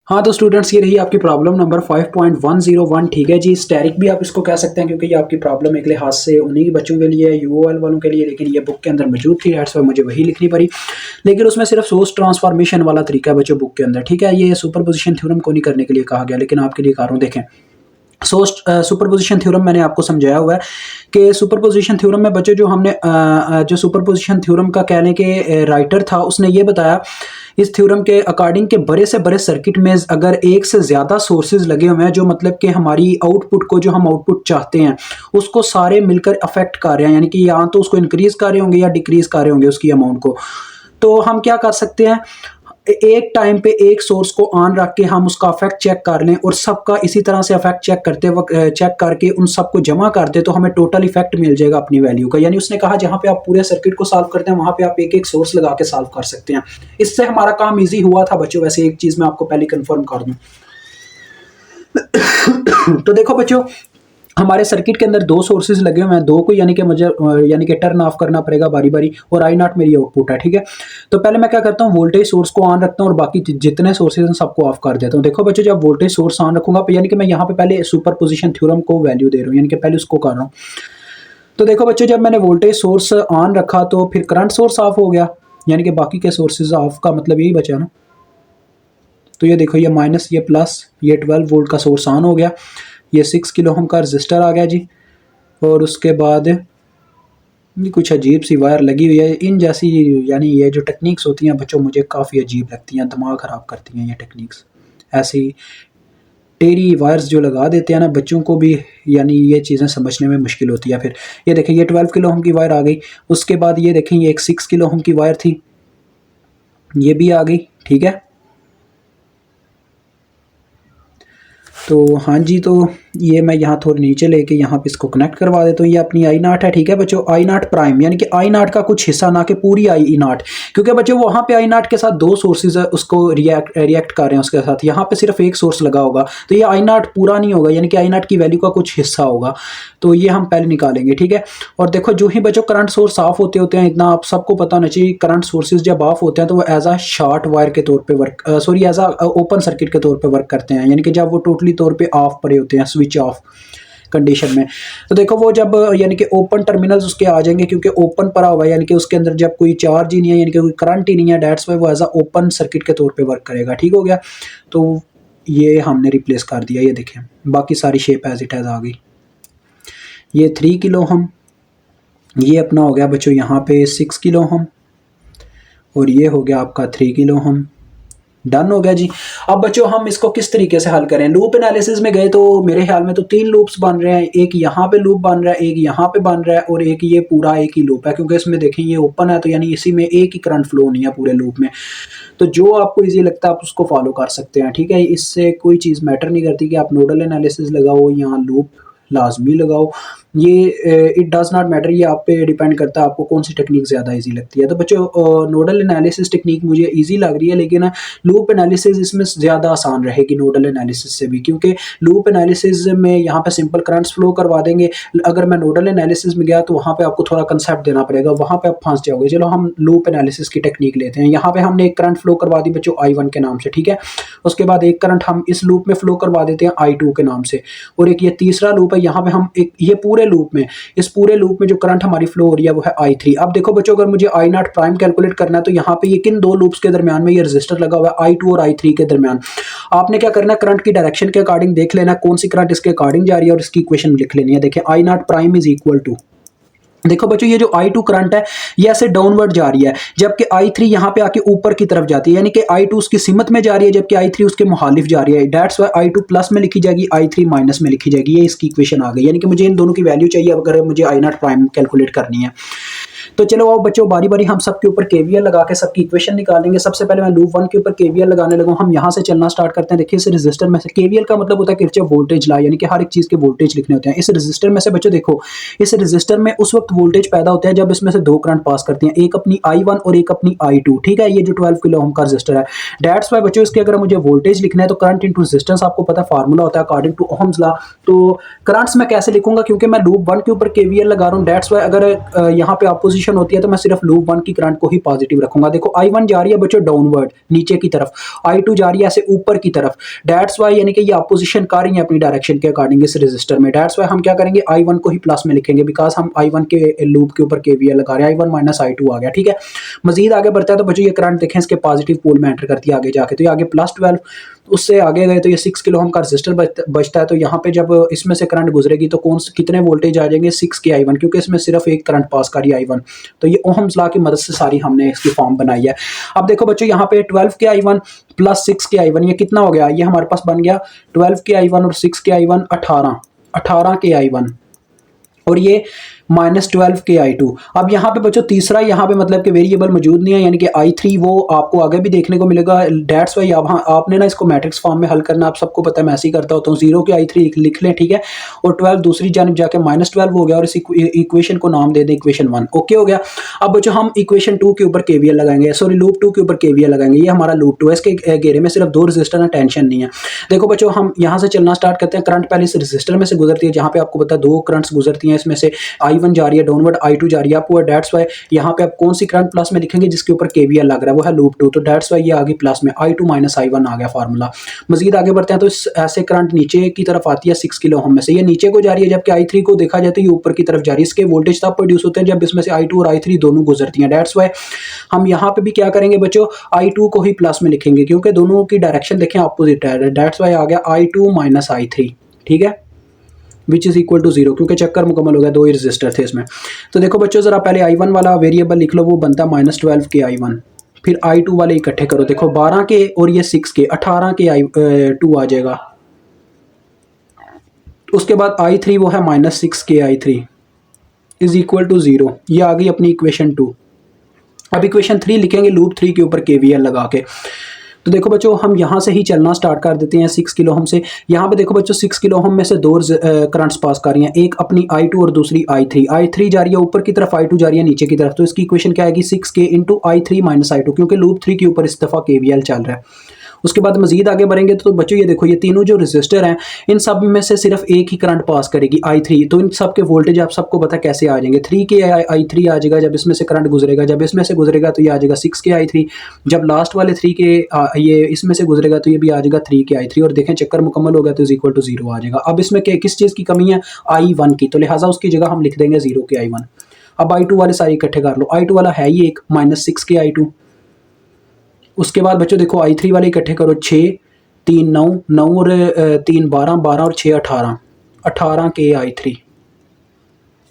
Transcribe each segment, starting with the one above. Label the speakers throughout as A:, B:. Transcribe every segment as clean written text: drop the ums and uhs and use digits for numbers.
A: हाँ तो स्टूडेंट्स ये रही आपकी प्रॉब्लम नंबर 5.101। ठीक है जी, स्टैरिक भी आप इसको कह सकते हैं क्योंकि ये आपकी प्रॉब्लम एक लिहाज से उन्हीं बच्चों के लिए, यूओएल वालों के लिए, लेकिन ये बुक के अंदर मौजूद थी, दैट्स व्हाई मुझे वही लिखनी पड़ी। लेकिन उसमें सिर्फ सोर्स ट्रांसफॉर्मेशन वाला तरीका है बच्चों बुक के अंदर। ठीक है, ये सुपरपोजिशन थ्योरम को नहीं करने के लिए कहा गया, लेकिन आपके लिए कर रहा हूँ। देखें, सुपरपोजिशन थ्योरम मैंने आपको समझाया हुआ है कि सुपरपोजिशन थ्योरम में बच्चों जो हमने जो सुपरपोजिशन थ्योरम का कहने के राइटर था उसने ये बताया इस थ्योरम के अकॉर्डिंग के बड़े से बड़े सर्किट में अगर एक से ज़्यादा सोर्सेज लगे हुए हैं जो मतलब कि हमारी आउटपुट को, जो हम आउटपुट चाहते हैं उसको सारे मिलकर अफेक्ट कर रहे हैं, यानी कि या तो उसको इंक्रीज कर रहे होंगे या डिक्रीज कर रहे होंगे उसकी अमाउंट को, तो हम क्या कर सकते हैं, एक टाइम पे एक सोर्स को ऑन रख के हम उसका इफेक्ट चेक कर लें और सबका इसी तरह से इफेक्ट चेक करते वक्त चेक करके उन सबको जमा कर दें तो हमें टोटल इफेक्ट मिल जाएगा अपनी वैल्यू का। यानी उसने कहा जहां पे आप पूरे सर्किट को सॉल्व करते हैं वहां पे आप एक एक सोर्स लगा के सॉल्व कर सकते हैं। इससे हमारा काम इजी हुआ था बच्चों। वैसे एक चीज मैं आपको पहले कंफर्म कर दूं तो देखो बच्चों, हमारे सर्किट के अंदर दो सोर्सेज लगे हुए हैं, दो को यानी कि मुझे यानी कि टर्न ऑफ करना पड़ेगा बारी बारी, और आई नॉट मेरी आउटपुट है। ठीक है, तो पहले मैं क्या करता हूँ, वोल्टेज सोर्स को ऑन रखता हूँ और बाकी जितने सोर्सेज हैं सबको ऑफ कर देता हूँ। देखो बच्चों, जब वोल्टेज सोर्स ऑन रखूंगा यानी कि मैं यहाँ पे पहले सुपरपोजिशन थ्योरम को वैल्यू दे रहा हूँ, यानी कि पहले उसको कर रहा हूँ। तो देखो बच्चों, जब मैंने वोल्टेज सोर्स ऑन रखा तो फिर करंट सोर्स ऑफ हो गया, यानी कि बाकी के सोर्सेज ऑफ का मतलब यही बचा ना। तो ये देखो, ये माइनस, ये प्लस, ये 12 वोल्ट का सोर्स ऑन हो गया, ये 6 किलो ओम का रजिस्टर आ गया जी, और उसके बाद ये कुछ अजीब सी वायर लगी हुई है इन जैसी, यानी ये जो टेक्निक्स होती हैं बच्चों मुझे काफ़ी अजीब लगती हैं, दिमाग ख़राब करती हैं ये टेक्निक्स। ऐसी टेढ़ी वायर्स जो लगा देते हैं ना बच्चों को भी, यानी ये चीज़ें समझने में मुश्किल होती है। फिर ये देखें, ये 12 किलो ओम की वायर आ गई, उसके बाद ये देखें ये एक 6 किलो ओम की वायर थी, ये भी आ गई। ठीक है, तो हाँ जी, तो ये मैं यहाँ थोड़ी नीचे लेके यहाँ पे इसको कनेक्ट करवा देता हूँ। ये अपनी आई नाट है। ठीक है बच्चों, आई नाट प्राइम, यानी कि आई नाट का कुछ हिस्सा, ना कि पूरी आई नाट, क्योंकि बच्चों वहाँ पे आई नाट के साथ दो सोर्सेज है उसको रिएक्ट कर रहे हैं उसके साथ, यहाँ पे सिर्फ एक सोर्स लगा होगा तो ये आई नाट पूरा नहीं होगा, यानी कि आई नाट की वैल्यू का कुछ हिस्सा होगा, तो ये हम पहले निकालेंगे। ठीक है, और देखो जो ही बच्चों करंट सोर्स ऑफ होते हैं, इतना आप सबको पता होना चाहिए, करंट सोर्सेज जब ऑफ होते हैं तो वो एज आ शॉर्ट वायर के तौर पर वर्क, सॉरी एज आ ओपन सर्किट के तौर पर वर्क करते हैं, यानी कि जब वो टोटली तौर पर ऑफ पड़े होते हैं, स्विच ऑफ कंडीशन में। तो देखो वो जब यानी कि ओपन टर्मिनल्स उसके आ जाएंगे, क्योंकि ओपन पड़ा हुआ है, यानी कि उसके अंदर जब कोई चार्ज ही नहीं है, यानी कि कोई करंट ही नहीं है, दैट्स व्हाई वो एज अ ओपन सर्किट के तौर पे वर्क करेगा। ठीक हो गया, तो ये हमने रिप्लेस कर दिया, ये देखें बाकी सारी शेप एज इट एज आ गई। ये 3 किलो हम, ये अपना हो गया बच्चों यहाँ पे 6 किलो हम, और ये हो गया आपका 3 किलो हम। डन हो गया जी। अब बच्चों हम इसको किस तरीके से हल करें, लूप एनालिसिस में गए तो मेरे ख्याल में तो 3 लूप्स बन रहे हैं, एक यहाँ पे लूप बन रहा है, एक यहाँ पे बन रहा है, और एक ये पूरा एक ही लूप है, क्योंकि इसमें देखें ये ओपन है तो यानी इसी में एक ही करंट फ्लो नहीं है पूरे लूप में। तो जो आपको इजी लगता है आप उसको फॉलो कर सकते हैं। ठीक है, इससे कोई चीज़ मैटर नहीं करती कि आप नोडल एनालिसिस लगाओ या लूप लाजमी लगाओ, ये इट डज़ नॉट मैटर, ये आप पे डिपेंड करता है आपको कौन सी टेक्निक ज़्यादा इजी लगती है। तो बच्चों नोडल एनालिसिस टेक्निक मुझे इजी लग रही है, लेकिन लूप एनालिसिस इसमें ज़्यादा आसान रहेगी नोडल एनालिसिस से भी, क्योंकि लूप एनालिसिस में यहाँ पे सिंपल करंट्स फ्लो करवा देंगे। अगर मैं नोडल एनालिसिस में गया तो वहाँ पे आपको थोड़ा कंसेप्ट देना पड़ेगा, वहाँ पे आप फंस जाओगे। चलो हम लूप एनालिसिस की टेक्निक लेते हैं। यहाँ पे हमने एक करंट फ्लो करवा दी बच्चों I1 के नाम से। ठीक है, उसके बाद एक करंट हम इस लूप में फ्लो करवा देते हैं I2 के नाम से, और एक ये तीसरा लूप है, यहाँ पे हम एक ये पूरे लूप में, इस पूरे लूप में जो करंट हमारी फ्लो हो रही है वो है I3। अब देखो बच्चों, अगर मुझे I नॉट प्राइम कैलकुलेट करना है तो यहाँ पे ये किन दो लूप्स के दरमियान में ये रजिस्टर लगा हुआ है I2 और I3 के दरमियान। आपने क्या करना है, करंट की डायरेक्शन के अकॉर्डिंग देख लेना कौन सी करंट इसके अकॉर्डिंग जा रही है और इसकी इक्वेशन लिख लेनी है। देखिए I naught prime is equal to, देखो बच्चों ये जो I2 करंट है ये ऐसे डाउनवर्ड जा रही है, जबकि I3 यहाँ पे आके ऊपर की तरफ जाती है, यानी कि I2 उसकी सिमत में जा रही है जबकि I3 उसके मुखालिफ जा रही है। दैट्स व्हाई I2 प्लस में लिखी जाएगी, I3 माइनस में लिखी जाएगी। ये इसकी इक्वेशन आ गई, यानी कि मुझे इन दोनों की वैल्यू चाहिए अगर मुझे I नॉट प्राइम कैलकुलेट करनी है। तो चलो आओ बच्चों, बारी बारी हम सबके ऊपर केवीएल लगा के सबकी इक्वेशन निकालेंगे। सबसे पहले मैं लूप 1 के ऊपर केवीएल लगाने लगा, हम यहाँ से चलना स्टार्ट करते हैं। देखिए इस रजिस्टर में से, केवीएल का मतलब होता है किरचॉफ वोल्टेज लॉ, यानी कि हर एक चीज़ के वोल्टेज लिखने होते हैं। इस रजिस्टर में से बच्चों देखो, इस रजिस्टर में उस वक्त वोल्टेज पैदा होता है जब इसमें से दो करंट पास करते हैं, एक अपनी I1 और एक अपनी I2। ठीक है, ये जो 12 किलो ओम का रजिस्टर है, दैट्स व्हाई बच्चों इसके अगर मुझे वोल्टेज लिखना है तो करंट इंटू रेजिस्टेंस, आपको पता है फार्मूला होता है अकॉर्डिंग टू ओम्स लॉ। तो करंट्स मैं कैसे लिखूंगा, क्योंकि मैं लूप 1 के ऊपर केवीएल लगा रहा हूँ, दैट्स व्हाई अगर यहाँ पे अपोजिशन कंडीशन होती है तो मैं सिर्फ लूप 1 की करंट को ही पॉजिटिव रखूंगा। देखो I1 जा रही है बच्चों डाउनवर्ड नीचे की तरफ, I2 जा रही है ऐसे ऊपर की तरफ। दैट्स वाई यानी कि ये अपोजिशन कर रही है अपनी डायरेक्शन के अकॉर्डिंग इस रजिस्टर में। दैट्स वाई हम क्या करेंगे, I1 को ही प्लस में लिखेंगे बिकॉज हम I1 के लूप के ऊपर KVL लगा रहे हैं। I1 माइनस I2 आ गया, ठीक है। मजीद आगे बढ़ता है तो बच्चों ये करंट देखें इसके पॉजिटिव पोल में एंटर करती है आगे जाके, तो ये आगे +12, उससे आगे गए तो ये 6 किलो ओम का रजिस्टर बचता है। तो यहाँ पे जब इसमें से करंट गुजरेगी तो कितने वोल्टेज आ जाएंगे, 6 के I1, क्योंकि इसमें सिर्फ एक करंट पास करी I1। तो ये ओहम्स लॉ की मदद से सारी हमने इसकी फॉर्म बनाई है। अब देखो बच्चों यहाँ पे 12 के I1 प्लस 6 के I1 ये कितना हो गया, ये हमारे पास बन गया 12 के I1 और 6 के I1 18 के I1, और ये -12 के I2। अब यहाँ पे बच्चों तीसरा यहाँ पे मतलब कि वेरिएबल मौजूद नहीं है, यानी कि I3 वो आपको आगे भी देखने को मिलेगा। डेट्स वाई आपने ना इसको मैट्रिक्स फॉर्म में हल करना, आप सबको पता है मैं ऐसे ही करता होता हूँ। 0 के I3 लिख लें, ठीक है, और 12 दूसरी जानब जाके -12 हो गया, और इस इक्वेशन को नाम दे दें इक्वेशन 1। ओके हो गया। अब बच्चों हम इक्वेशन 2 के ऊपर KVL लगाएंगे, सॉरी लूप 2 के ऊपर KVL लगाएंगे। ये हमारा लूप 2 है, इसके घेरे में सिर्फ 2 रजिस्टर है, टेंशन नहीं है। देखो बच्चों हम यहाँ से चलना स्टार्ट करते हैं। करंट पहले इस रजिस्टर में से गुजरती है, जहाँ पे आपको पता है 2 करंट्स गुजरती हैं, इसमें से I1 जा रही है डाउनवर्ड, I2 जा रही है अपवर्ड। दैट्स वाई यहाँ पे आप कौन सी करंट प्लस में लिखेंगे, जिसके ऊपर KVL लग रहा है वो है लूप 2। तो दैट्स वाई ये आगे प्लस में I2 माइनस I1 आ गया फार्मूला। मजीद आगे बढ़ते हैं तो ऐसे करंट नीचे की तरफ आती है 6 किलो ओम में से, ये नीचे को जा रही है, जबकि I3 को देखा जाए तो ये ऊपर की तरफ जा रही है। इसके वोल्टेज तब प्रोड्यूस होते हैं जब इसमें से I2 और I3 दोनों गुजरती हैं। दैट्स वाई हम यहाँ पे भी क्या करेंगे बच्चों, I2 को ही प्लस में लिखेंगे, क्योंकि दोनों की डायरेक्शन देखें अपोजिट है। दैट्स वाई आ गया I2 माइनस I3, ठीक है, विच इज इक्वल टू 0, क्योंकि चक्कर मुकम्मल हो गया, 2 ही रजिस्टर थे इसमें। तो देखो बच्चों जरा पहले I1 वाला वेरिएबल लिख लो, वो बनता है -12 के I1, फिर I2 वाले इकट्ठे करो, देखो 12 के और ये 6 के 18 के I2 आ जाएगा। उसके बाद I3 वो है -6 के I3 इज इक्वल टू 0, ये आ गई अपनी इक्वेशन 2। अब इक्वेशन 3 लिखेंगे लूप 3 के ऊपर KVL लगा के। तो देखो बच्चों हम यहाँ से ही चलना स्टार्ट कर देते हैं 6 किलो ओम से। यहाँ पे देखो बच्चों 6 किलो ओम में से 2 करंट्स पास कर रही हैं, एक अपनी I2 और दूसरी I3 जा रही है ऊपर की तरफ, I2 जा रही है नीचे की तरफ। तो इसकी इक्वेशन क्या आएगी, 6K into I3 minus I2, क्योंकि लूप 3 के ऊपर इस दफ़ा KVL चल रहा है। उसके बाद मजीद आगे बढ़ेंगे तो बच्चों ये देखो ये तीनों जो रजिस्टर हैं इन सब में से सिर्फ एक ही करंट पास करेगी I3। तो इन सब के वोल्टेज आप सबको पता कैसे आ जाएंगे, 3 के I3 आ जाएगा जब इसमें से करंट गुजरेगा, जब इसमें से गुजरेगा तो ये आ जाएगा 6 के I3, जब लास्ट वाले 3 के ये इसमें से गुजरेगा तो ये भी आ जाएगा 3 के I3। और देखें चक्कर मुकम्मल हो गया तो इक्वल टू 0 आ जाएगा। अब इसमें किस चीज़ की कमी है, I1 की, तो लिहाजा उसकी जगह हम लिख देंगे 0 के I1। अब I2 वाले सारे इकट्ठे कर लो, I2 वाला है ही एक -6 के I2। उसके बाद बच्चों देखो I3 वाले इकट्ठे करो, 6 3 9 9 और 3 12 12 और 6 18 18 के I3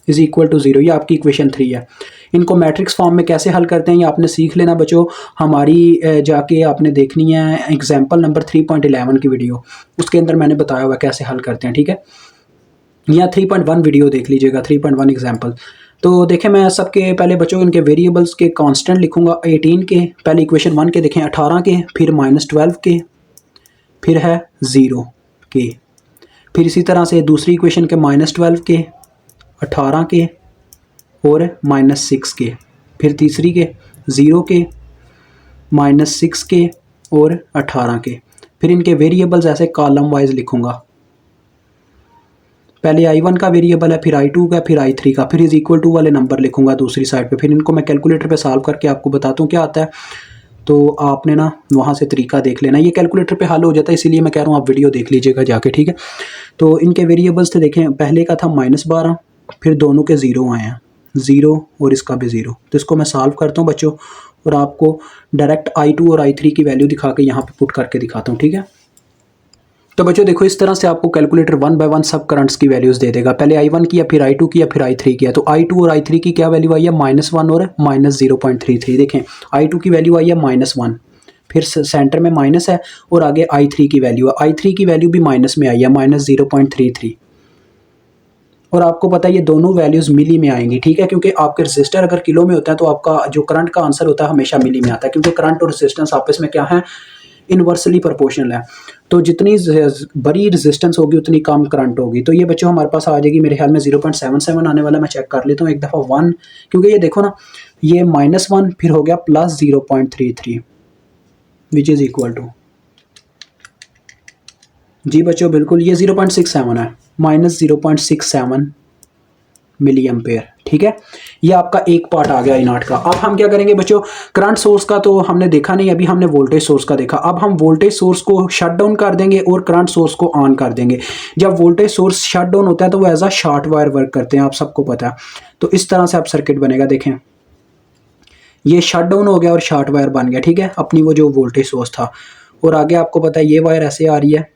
A: इज इक्वल टू 0, ये आपकी इक्वेशन 3 है। इनको मैट्रिक्स फॉर्म में कैसे हल करते हैं ये आपने सीख लेना बच्चों, हमारी जाके आपने देखनी है एग्जाम्पल नंबर 3.11 की वीडियो, उसके अंदर मैंने बताया हुआ कैसे हल करते हैं, ठीक है। या 3.1 वीडियो देख लीजिएगा, 3.1 एग्जाम्पल। तो देखें मैं सबके पहले बच्चों इनके वेरिएबल्स के कांस्टेंट लिखूंगा, 18 के, पहले इक्वेशन 1 के देखें 18 के, फिर -12 के, फिर है 0 के, फिर इसी तरह से दूसरी इक्वेशन के -12 के, 18 के और -6 के, फिर तीसरी के 0 के, -6 के और 18 के। फिर इनके वेरिएबल्स ऐसे कॉलम वाइज लिखूंगा, पहले I1 का वेरिएबल है, फिर I2 का, फिर I3 का, फिर इज इक्वल टू वाले नंबर लिखूंगा दूसरी साइड पे। फिर इनको मैं कैलकुलेटर पे सॉल्व करके आपको बताता हूँ क्या आता है, तो आपने ना वहाँ से तरीका देख लेना। ये कैलकुलेटर पे हल हो जाता है, इसीलिए मैं कह रहा हूँ आप वीडियो देख लीजिएगा जाके, ठीक है। तो इनके वेरिएबल्स थे देखें, पहले का था -12, फिर दोनों के 0 आए हैं, 0 और इसका भी 0। तो इसको मैं सॉल्व करता हूँ बच्चों और आपको डायरेक्ट I2 और I3 की वैल्यू दिखा के यहाँ पे पुट करके दिखाता हूँ, ठीक है। तो बच्चों देखो इस तरह से आपको कैलकुलेटर 1 बाय 1 सब करंट्स की वैल्यूज़ दे देगा। पहले I1 किया, फिर I2 किया, फिर I3 किया। तो I2 और I3 की क्या वैल्यू आई है, -1 और -0.33। देखें I2 की वैल्यू आई है -1, फिर सेंटर में माइनस है और आगे I3 की वैल्यू है, I3 की वैल्यू भी माइनस में आई है, -0.33। और आपको पता है ये दोनों वैल्यूज़ मिली में आएंगी, ठीक है, क्योंकि आपके रजिस्टर अगर किलो में होता है तो आपका जो करंट का आंसर होता है हमेशा मिली में आता है, क्योंकि करंट और रेजिस्टेंस आपस में क्या है, इन्वर्सली प्रोपोर्शनल है। तो जितनी बड़ी रेजिस्टेंस होगी उतनी कम करंट होगी। तो ये बच्चों हमारे पास आ जाएगी मेरे ख्याल में 0.77 आने वाला, मैं चेक कर लेता हूँ एक दफ़ा 1, क्योंकि ये देखो ना ये -1 फिर हो गया +0.33 विच इज़ इक्वल टू, जी बच्चों बिल्कुल ये 0.67 है, -0.67 मिली एम्पेयर। ठीक है, ये आपका एक पार्ट आ गया आई नॉट का। अब हम क्या करेंगे बच्चों, करंट सोर्स का तो हमने देखा नहीं, अभी हमने वोल्टेज सोर्स का देखा। अब हम वोल्टेज सोर्स को शट डाउन कर देंगे और करंट सोर्स को ऑन कर देंगे। जब वोल्टेज सोर्स शट डाउन होता है तो वो as a short wire work करते हैं, आप सबको पता है। तो इस तरह से आप सर्किट बनेगा, देखें ये शट डाउन हो गया और शॉर्ट वायर बन गया। ठीक है, अपनी वो जो वोल्टेज सोर्स था। और आगे आपको पता है ये वायर ऐसे आ रही है।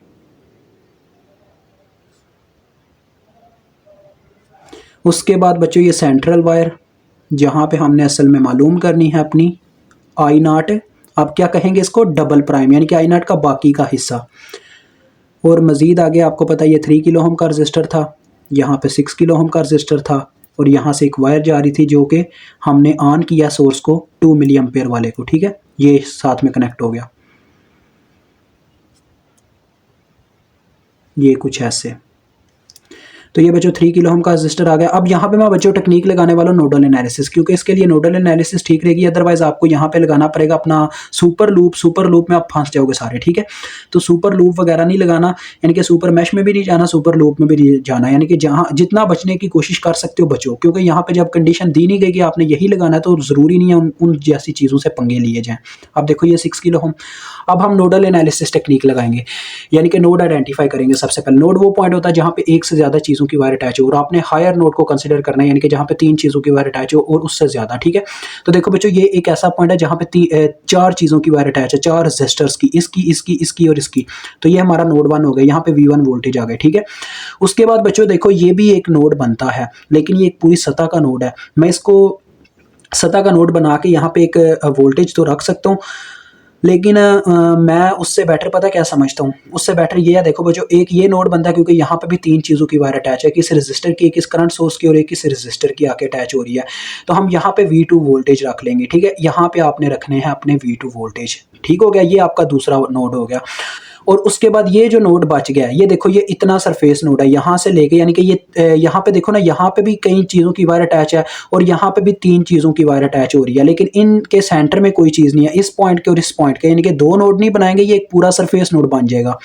A: उसके बाद बच्चों ये सेंट्रल वायर, जहाँ पे हमने असल में मालूम करनी है अपनी आई नॉट। अब क्या कहेंगे इसको, डबल प्राइम, यानी कि आई नॉट का बाकी का हिस्सा। और मज़ीद आगे आपको पता है ये 3 किलो ओम का रजिस्टर था, यहाँ पे 6 किलो ओम का रजिस्टर था, और यहाँ से एक वायर जा रही थी जो कि हमने ऑन किया सोर्स को 2 मिली एम्पेयर वाले को। ठीक है, ये साथ में कनेक्ट हो गया, ये कुछ ऐसे। तो ये बच्चों 3 किलो ओम का रजिस्टर आ गया। अब यहाँ पे मैं बच्चों टेक्निक लगाने वाला हूँ नोडल एनालिसिस, क्योंकि इसके लिए नोडल एनालिसिस ठीक रहेगी, अदरवाइज आपको यहाँ पे लगाना पड़ेगा अपना सुपर लूप। सुपर लूप में आप फंस जाओगे सारे। ठीक है, तो सुपर लूप वगैरह नहीं लगाना, यानी कि सुपर मैश में भी नहीं जाना, सुपर लूप में भी नहीं जाना, यानी कि जहाँ जितना बचने की कोशिश कर सकते हो बचो, क्योंकि यहाँ पे जब कंडीशन दी नहीं गई कि आपने यही लगाना है तो ज़रूरी नहीं है उन जैसी चीज़ों से पंगे लिए जाएँ। अब देखो ये 6 किलो ओम। अब हम नोडल एनालिसिस टेक्निक लगाएंगे, यानी कि नोड आइडेंटिफाई करेंगे। सबसे पहले नोड वो पॉइंट होता है जहाँ पे एक से ज़्यादा चीज़ों की वायर अटैच हो, और आपने हायर नोड को कंसीडर करना है, यानी कि जहाँ पे 3 चीज़ों की वायर अटैच हो और उससे ज़्यादा। ठीक है, तो देखो बच्चों ये एक ऐसा पॉइंट है जहाँ पे 4 चीज़ों की वायर अटैच है, 4 रेजिस्टर्स की, इसकी और इसकी। तो ये हमारा नोड 1 हो गया, यहाँ पे V1 वोल्टेज आ गए। ठीक है, उसके बाद बच्चों देखो ये भी एक नोड बनता है, लेकिन ये एक पूरी सतह का नोड है। मैं इसको सतह का नोड बना के यहाँ पे एक वोल्टेज तो रख सकता हूँ, लेकिन मैं उससे बेटर पता क्या समझता हूँ, उससे बेटर ये है, देखो बच्चों एक ये नोड बनता है क्योंकि यहाँ पे भी 3 चीज़ों की वायर अटैच है, एक इस रजिस्टर की, एक इस करंट सोर्स की और एक इस रजिस्टर की आके अटैच हो रही है। तो हम यहाँ पे V2 वोल्टेज रख लेंगे। ठीक है, यहाँ पे आपने रखने हैं अपने V2 वोल्टेज। ठीक हो गया, ये आपका दूसरा नोड हो गया। और उसके बाद ये जो नोड बच गया है, ये देखो ये इतना सरफेस नोड है, यहाँ से लेके, यानी कि ये यहाँ पे देखो ना, यहाँ पे भी कई चीज़ों की वायर अटैच है और यहाँ पे भी 3 चीज़ों की वायर अटैच हो रही है, लेकिन इनके सेंटर में कोई चीज़ नहीं है, इस पॉइंट के और इस पॉइंट के, यानी कि 2 नोड नहीं बनाएंगे, ये एक पूरा सरफेस नोड बन जाएगा।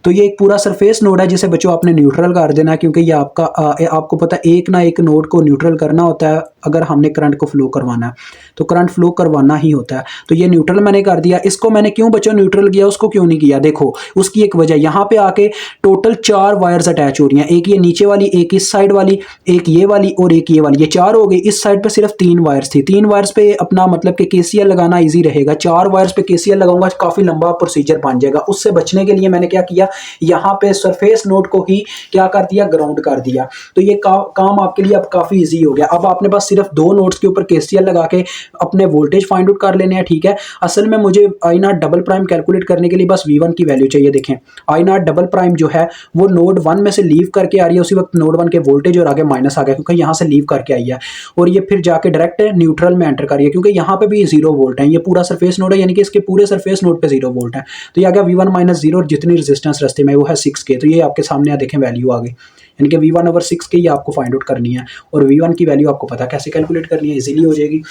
A: तो ये एक पूरा सरफेस नोड है जिसे बच्चों आपने न्यूट्रल कर देना है, क्योंकि ये आपको पता है एक ना एक नोड को न्यूट्रल करना होता है अगर हमने करंट को फ्लो करवाना है, तो करंट फ्लो करवाना ही होता है। तो ये न्यूट्रल मैंने कर दिया। इसको मैंने क्यों बच्चों न्यूट्रल किया, उसको क्यों नहीं किया, देखो उसकी एक वजह, यहाँ पे आके टोटल 4 वायर्स अटैच हो रही हैं, एक ये नीचे वाली, एक इस साइड वाली, एक ये वाली और एक ये वाली, ये 4 हो गई। इस साइड पे सिर्फ 3 वायर्स थी, 3 वायर्स पे अपना मतलब कि KCL लगाना ईजी रहेगा, 4 वायर्स पे KCL लगाऊंगा काफ़ी लंबा प्रोसीजर बन जाएगा। उससे बचने के लिए मैंने क्या किया, यहाँ पे सरफेस नोड को ही क्या कर दिया, ग्राउंड कर दिया। तो ये काम आपके लिए अब काफ़ी ईजी हो गया। अब आपने बस सिर्फ 2 नोड्स के ऊपर KCL लगा के अपने वोल्टेज फाइंड आउट कर लेने हैं। ठीक है, असल में मुझे आई नॉट डबल प्राइम कैलकुलेट करने के लिए बस V1 की वैल्यू चाहिए। देखें आई नॉट डबल प्राइम जो है वो नोड 1 में से लीव करके आ रही है, उसी वक्त नोड 1 के वोल्टेज और आगे माइनस आ गया क्योंकि यहाँ से लीव करके आई है, और ये फिर जाके डायरेक्ट न्यूट्रल में एंटर कर रही है क्योंकि यहाँ पे भी 0 वोल्ट है, ये पूरा सरफेस नोड है, यानी कि इसके पूरे सरफेस नोड पे 0 वोल्ट है। तो ये आ गया V1 माइनस 0 और जितनी रेजिस्टेंस रास्ते में वो है 6K। तो ये आपके सामने देखें वैल्यू आ गई, यानी कि V1/6 ये आपको फाइंड आउट करनी है, और V1 की वैल्यू आपको पता कैसे कैलकुलेट करनी है, इजीली हो जाएगी।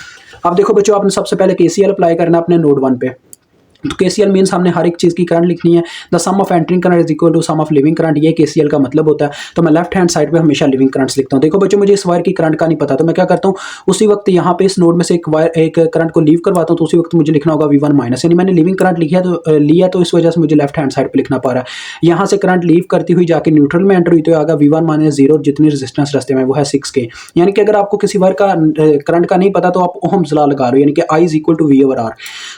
A: अब देखो बच्चों आपने सबसे पहले KCL अप्लाई करना है अपने नोड 1 पे। तो KCL मीन्स हमने हर एक चीज़ की करंट लिखनी है। The sum of entering current is equal to sum of leaving current, ये KCL का मतलब होता है। तो मैं लेफ्ट हैंड साइड पे हमेशा लिविंग करंट्स लिखता हूँ। देखो बच्चों मुझे इस वायर की करंट का नहीं पता, तो मैं क्या करता हूँ, उसी वक्त यहाँ पे इस नोड में से एक करंट को लीव करवाता हूँ, तो उसी वक्त मुझे लिखना होगा V1 माइनस, यानी मैंने लिविंग करंट लिया तो इस वजह से मुझे लेफ्ट हैंड साइड पर लिखना पड़ रहा है। यहाँ से करंट लीव करती हुई जाके न्यूट्रल में एंटर हुई तो आगा V1 माइनस 0, जितनी रजिस्टेंस रास्ते में वो है 6K। यानी कि अगर आपको किसी वायर का करंट का नहीं पता तो आप ओहम्स लॉ लगा रहे हो, यानी कि I is equal to V/R।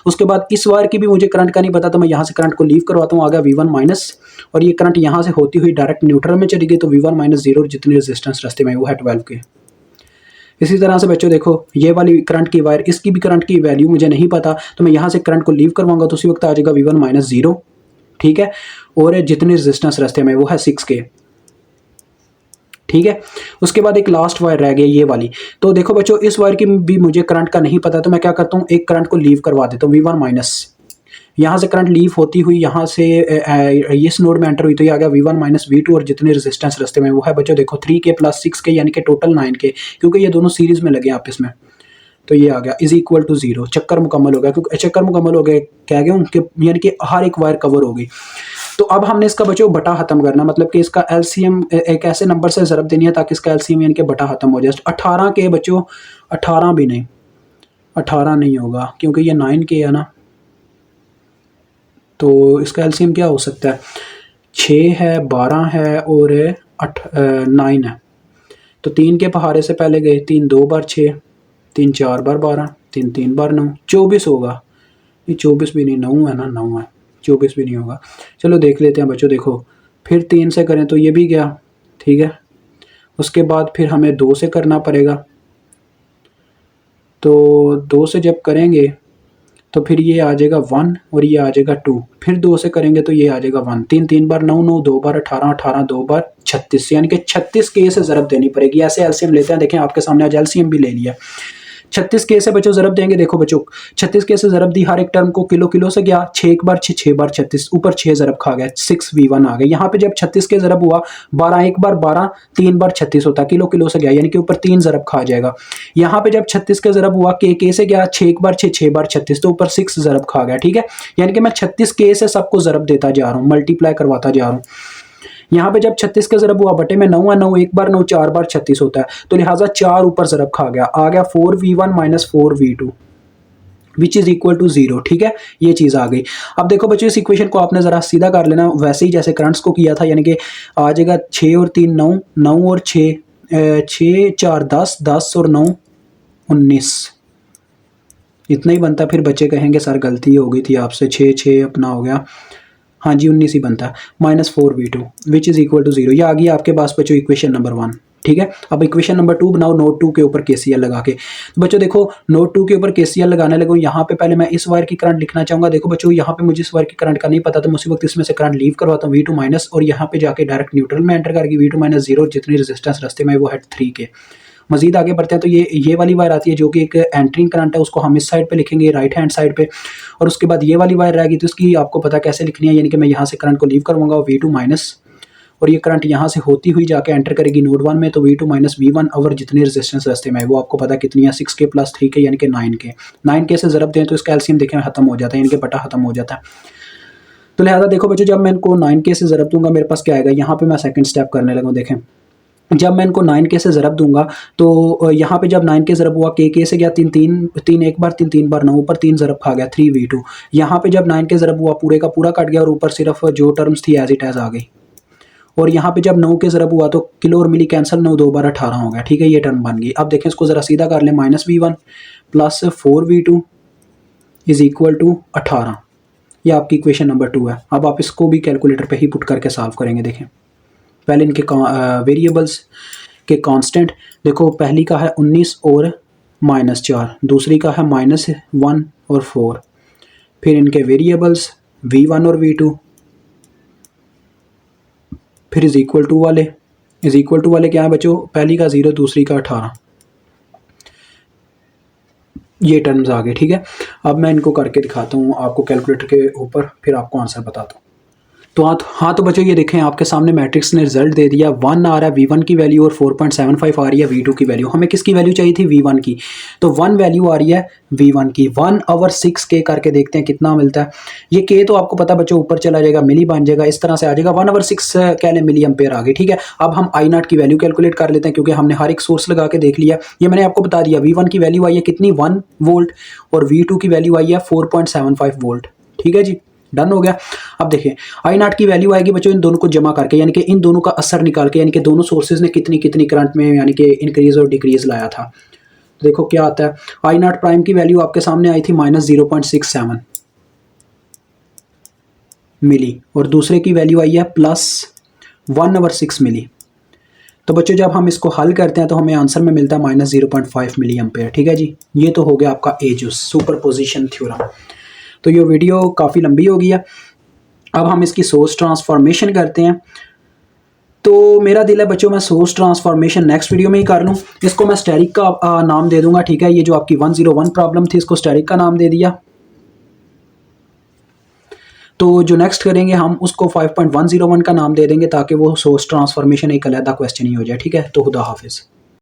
A: उसके बाद इस वायर की भी मुझे करंट का नहीं पता, तो मैं यहाँ से करंट को लीव करवाता हूँ, आ गया V1 माइनस, और ये करंट यहाँ से होती हुई डायरेक्ट न्यूट्रल में चली गई, तो V1 माइनस 0 जितनी रेजिस्टेंस रास्ते में वो है 12K। इसी तरह से बच्चों देखो ये वाली करंट की वायर, इसकी भी करंट की वैल्यू मुझे नहीं पता, तो मैं यहाँ से करंट को लीव करवाऊंगा तो उसी वक्त आ जाएगा V1 माइनस 0। ठीक है, और जितनी रेजिस्टेंस रास्ते में वो है 6K। ठीक है, उसके बाद एक लास्ट वायर रह गई ये वाली। तो देखो बच्चों इस वायर की भी मुझे करंट का नहीं पता, तो मैं क्या करता हूँ, एक करंट को लीव करवा देता हूँ V1 माइनस, यहाँ से करंट लीव होती हुई यहाँ से इस नोड में एंटर हुई, तो ये आ गया V1 माइनस V2, और जितने रेजिस्टेंस रास्ते में वो है बच्चों देखो 3K प्लस 6K, यानी कि टोटल 9K, क्योंकि ये दोनों सीरीज में लगे आपस में। तो ये आ गया इज इक्वल टू 0, चक्कर मुकम्मल हो गया। क्योंकि चक्कर मुकम्मल हो गए क्या गया उनके, यानी कि हर एक वायर कवर हो गई। तो अब हमने इसका बच्चों बटा ख़त्म करना, मतलब कि इसका एलसीएम एक ऐसे नंबर से ज़रब देनी है ताकि इसका एलसीएम यानी कि बटा ख़त्म हो जाए। 18 के बच्चों, 18 भी नहीं, 18 नहीं होगा क्योंकि ये 9 के है ना, तो इसका एलसीएम क्या हो सकता है, 6 है, 12 है और 9 है। तो 3 के पहाड़े से पहले गए, 3 2 बार 6, 3 4 बार 12, 3 3 बार 9, 24 होगा। ये 24 भी नहीं, 9 है ना, 9 है, 24 भी नहीं होगा। चलो देख लेते हैं बच्चों, देखो फिर 3 से करें तो ये भी गया, ठीक है। उसके बाद फिर हमें 2 से करना पड़ेगा, तो 2 से जब करेंगे तो फिर ये आ जाएगा 1 और ये आ जाएगा 2, फिर 2 से करेंगे तो ये आ जाएगा 1, 3 3 बार 9 9, 2 बार 18 18, 2 बार 36, यानी कि 36 के से ज़रब देनी पड़ेगी। ऐसे एलसीएम लेते हैं, देखें आपके सामने आज एलसीएम भी ले लिया। 36 के से बच्चों ज़रब देंगे, देखो बच्चों 36 के से ज़रब दी, हर एक टर्म को किलो किलो से गया, 6 एक बार 6, 6 बार 36, ऊपर 6 ज़रब खा गया, 6v1 आ गया। यहाँ पे जब 36 के ज़रब हुआ, 12 एक बार 12, 3 बार 36 होता है, किलो किलो से गया यानी कि ऊपर 3 ज़रब खा जाएगा। यहाँ पे जब 36 के ज़रब हुआ, के से गया, 6 एक बार 6, 6 बार 36, तो ऊपर 6 ज़रब खा गया, ठीक है। यानी कि मैं 36 के से सबको ज़रब देता जा रहा हूँ, मल्टीप्लाई करवाता जा रहा हूँ। यहाँ पे जब 36 का ज़रब हुआ, बटे में 9 है, 9 एक बार 9, 4 बार 36 होता है, तो लिहाजा 4 ऊपर ज़रब खा गया, आ गया 4v1 minus 4v2 which is equal to 0, ठीक है। ये चीज़ आ गई। अब देखो बच्चों इस इक्वेशन को आपने ज़रा सीधा कर लेना, वैसे ही जैसे करंट्स को किया था, यानी कि आ जाएगा 6 और 3 9, 9 और 6 6 4 10, 10 और 9 19, इतना ही बनता। फिर बच्चे कहेंगे सर गलती हो गई थी आपसे, 6 6 अपना हो गया, हाँ जी 19 ही बनता है, minus 4v2 which is equal to 0। ये आ गई आपके पास बच्चों इक्वेशन नंबर 1, ठीक है। अब इक्वेशन नंबर 2 बनाओ नोट 2 के ऊपर केसीएल लगा के। तो बच्चों देखो नोट 2 के ऊपर केसीएल लगाने लगो, यहाँ पे पहले मैं इस वायर की करंट लिखना चाहूँगा। देखो बच्चों यहाँ पे मुझे इस वायर की करंट का नहीं पता, तो मैं उसी वक्त इसमें से करंट लीव करवाता हूँ v2 माइनस, और यहाँ पे जाके डायरेक्ट न्यूट्रल में एंटर करके v2 माइनस 0, जितनी रेजिस्टेंस रास्ते में वो है 3 के। मजीद आगे बढ़ते हैं तो ये वाली वायर आती है जो कि एक एंट्रिंग करंट है, उसको हम इस साइड पे लिखेंगे, राइट हैंड साइड पे। और उसके बाद ये वाली वायर रहेगी, तो उसकी आपको पता कैसे लिखनी है, यानी कि मैं यहाँ से करंट को लीव करूँगा v2 माइनस, और ये करंट यहाँ से होती हुई जाके एंटर करेगी नोड 1 में, तो v2 माइनस v1 और जितनी रेजिस्टेंस रास्ते में है वो आपको पता कितनी है, 6 के प्लस 3 के यानी कि 9 के से ज़रब दें तो इसका एलसीएम देखें खत्म हो जाता है, यानी कि बटा खत्म हो जाता है। तो लिहाजा देखो बच्चों जब मैं इनको 9 के से ज़रब दूंगा मेरे पास क्या आएगा, यहाँ पे मैं सेकंड स्टेप करने लगा। देखें जब मैं इनको 9 के से ज़रब दूंगा तो यहाँ पे जब 9 के ज़रब हुआ, के से गया 3 3 3 एक बार 3 3 बार 9, ऊपर 3 ज़रब खा गया 3v2। यहाँ पे जब 9 के ज़रब हुआ पूरे का पूरा कट गया और ऊपर सिर्फ जो टर्म्स थी एज इट एज आ गई। और यहाँ पे जब 9 के ज़रब हुआ तो किलो और मिली कैंसिल, 9 2 बार 18 हो गया, ठीक है। ये टर्म बन गई। अब देखें इसको ज़रा सीधा कर लें, minus v1 plus 4v2 is equal to 18। ये आपकी इक्वेशन नंबर 2 है। अब आप इसको भी कैलकुलेटर पे ही पुट करके सॉल्व करेंगे। देखें पहले इनके वेरिएबल्स के कांस्टेंट देखो, पहली का है 19 और -4, दूसरी का है -1 और 4। फिर इनके वेरिएबल्स v1 और v2, फिर इज़ इक्वल टू वाले क्या है बच्चों, पहली का 0, दूसरी का 18। ये टर्म्स आ गए, ठीक है। अब मैं इनको करके दिखाता हूँ आपको कैलकुलेटर के ऊपर, फिर आपको आंसर बताता हूँ। तो हाँ तो बच्चों ये देखें आपके सामने मैट्रिक्स ने रिजल्ट दे दिया, 1 आ रहा है v1 की वैल्यू और 4.75 आ रही है v2 की वैल्यू। हमें किसकी वैल्यू चाहिए थी, v1 की, तो 1 वैल्यू आ रही है v1 की। 1/6 करके देखते हैं कितना मिलता है। ये k तो आपको पता बच्चों ऊपर चला जाएगा, मिली बन जाएगा, इस तरह से आ जाएगा 1/6 कह लें मिली एम्पेयर आ गई, ठीक है। अब हम I0 की वैल्यू कैलकुलेट कर लेते हैं क्योंकि हमने हर एक सोर्स लगा के देख लिया। ये मैंने आपको बता दिया, v1 की वैल्यू आई है कितनी, 1 वोल्ट, और v2 की वैल्यू आई है 4.75 वोल्ट, ठीक है जी, डन हो गया। अब देखिए I0 की वैल्यू आएगी बच्चों इन दोनों को जमा करके, यानी कि इन दोनों का असर निकाल के, यानी कि दोनों सोर्सेज ने कितनी कितनी करंट में यानी कि इंक्रीज और डिक्रीज लाया था। तो देखो क्या आता है, I0 प्राइम की वैल्यू आपके सामने आई थी -0.67 मिली, और दूसरे की वैल्यू आई है +1/6 मिली। तो बच्चों जब हम इसको हल करते हैं तो हमें आंसर में मिलता है -0.5 मिली एम्पेयर, ठीक है जी। ये तो हो गया आपका एजुस सुपरपोजिशन थ्योरम। तो ये वीडियो काफ़ी लंबी हो गई है। अब हम इसकी सोर्स ट्रांसफॉर्मेशन करते हैं। तो मेरा दिल है बच्चों मैं सोर्स ट्रांसफॉर्मेशन नेक्स्ट वीडियो में ही कर लूँ। इसको मैं स्टैटिक का नाम दे दूंगा, ठीक है। ये जो आपकी 101 प्रॉब्लम थी इसको स्टैटिक का नाम दे दिया। तो जो नेक्स्ट करेंगे हम उसको 5.101 का नाम दे देंगे ताकि वो सोर्स ट्रांसफॉर्मेशन एक अलग क्वेश्चन ही हो जाए, ठीक है। तो खुदा हाफिज़।